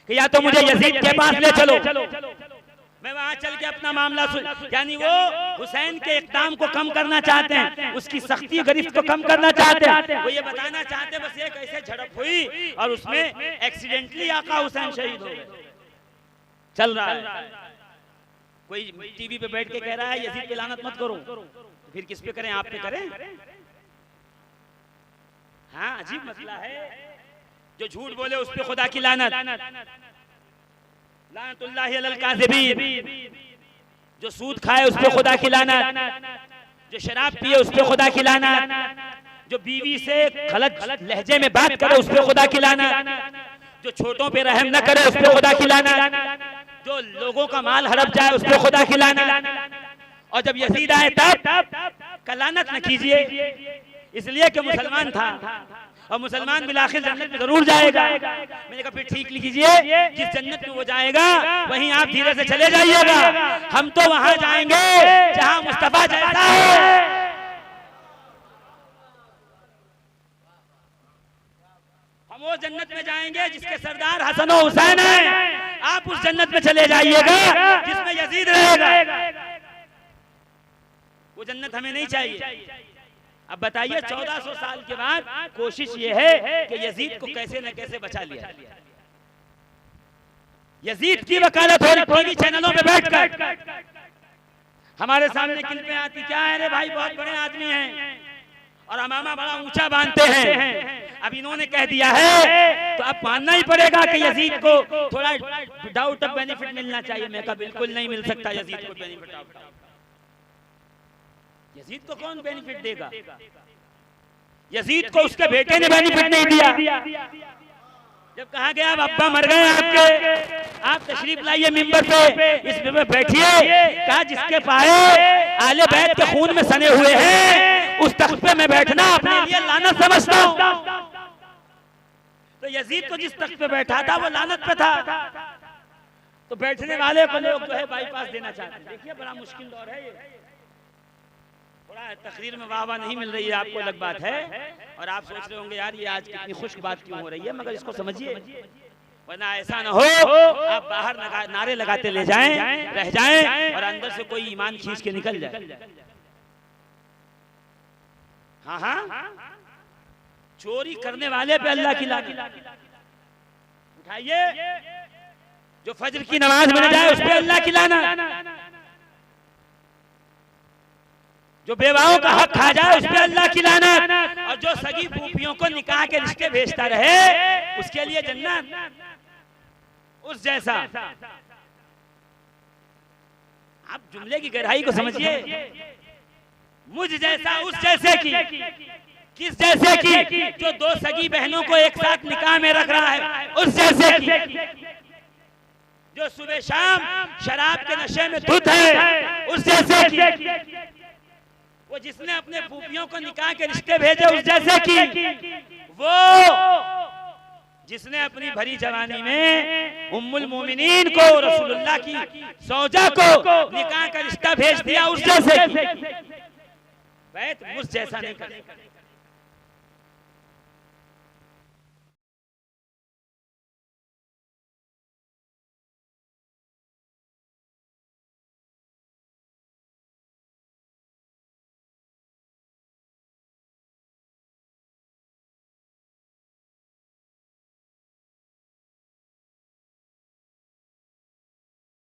कि या तो मुझे यजीद के पास ले चलो, मैं वहां चल के अपना मामला सुन, यानी वो हुसैन के इक़दाम को कम करना चाहते हैं, उसकी सख्ती गिरफ्त को कम करना चाहते हैं। वो ये बताना चाहते हैं बस एक ऐसे झड़प हुई और उसमें एक्सीडेंटली आका हुसैन शहीद हो गए। चल रहा है, कोई टीवी पे बैठ के कह रहा है यजीद पे लानत मत करो, तो फिर किस पे करें? आप पे करें? हाँ, अजीब मसला है। जो झूठ बोले उस पे खुदा की लानत, लानतुल्लाहि अलल काज़िबीन। जो सूद खाए उस पे खुदा की लानत, जो शराब पिए उस पे खुदा की लानत, जो बीवी से गलत लहजे में बात करे उस पे खुदा की लानत, जो छोटों पे रहम न करे उस पे खुदा की लानत। जो लोगों का माल हड़प जाए उसको खुदा की लानत, और जब यजीद आए तब का लानत न कीजिए, इसलिए कि मुसलमान था और मुसलमान बिलाखिर जन्नत में जरूर जाएगा। मैंने कहा फिर ठीक लीजिए, जिस जन्नत में वो जाएगा वहीं आप धीरे से चले जाइएगा। हम तो वहां जाएंगे जहां मुस्तफा जैसा है। हम वो जन्नत में जाएंगे जिसके सरदार हसन और हुसैन है। आप उस जन्नत में चले जाइएगा जिसमें यजीद रहेगा। वो जन्नत हमें नहीं चाहिए। अब बताइए 1400 साल के बाद कोशिश ये है कि यजीद को कैसे न कैसे बचा लिया। यजीद की वकालत हो रही टीवी चैनलों पे बैठकर, हमारे सामने किल्पे आती, क्या है रे भाई बहुत बड़े आदमी हैं और अमामा बड़ा ऊंचा बांधते हैं। अब इन्होंने कह दिया है तो अब मानना ही पड़ेगा कि यजीद को थोड़ा डाउट ऑफ बेनिफिट मिलना चाहिए। मैं कहा बिल्कुल नहीं मिल सकता यजीद को बेनिफिट। यजीद को कौन बेनिफिट देगा? यजीद को उसके बेटे ने बेनिफिट नहीं दिया। जब कहा गया अब अब्बा मर गए आपके, आप तशरीफ लाइए मिंबर पे, इस पे बैठिए, कहा जिसके पाए आले बैत के खून में सने हुए हैं उस तख्त पे मैं बैठना अपने लिए लानत समझता हूं। तो यजीद तो जिस तख्त पे बैठा था वो लानत पे था, तो बैठने वाले को लोग जो है बाईपास देना चाहते हैं। देखिए बड़ा मुश्किल दौर है ये। थोड़ा तकरीर में वाह वाह नहीं मिल रही है, आपको अलग बात है, और आप सोच रहे होंगे यार ये आज कितनी खुश्क बात क्यों हो रही है, मगर इसको समझिए, वरना ऐसा ना हो आप बाहर नारे लगाते ले जाएं, रह जाएं और अंदर से कोई ईमान खींच के निकल जाए। हाँ हाँ, चोरी करने वाले पे अल्लाह की लानत। उठाइए, जो फजर की नमाज में जाए उस पे अल्लाह की लानत, जो बेवाओं का हक खा जाए उस पे अल्लाह की लानत, और जो सगी फूफियों को निकाह के रिश्ते भेजता रहे उसके लिए जन्नत। उस जैसा, आप जुमले की गहराई को समझिए, मुझ जैसा उस जैसे की, किस जैसे की? जो दो सगी बहनों को एक साथ निकाह में रख रहा है उस जैसे की, जो सुबह शाम शराब के नशे में धुत है उस जैसे की, वो जिसने अपने फूफियों को निकाह के रिश्ते भेजे उस जैसे की, वो जिसने अपनी भरी जवानी में उम्मुल मोमिनीन को रसूलुल्लाह की सौजा को निकाह का रिश्ता भेज दिया उस जैसे की। बैत मुझ जैसा नहीं कर।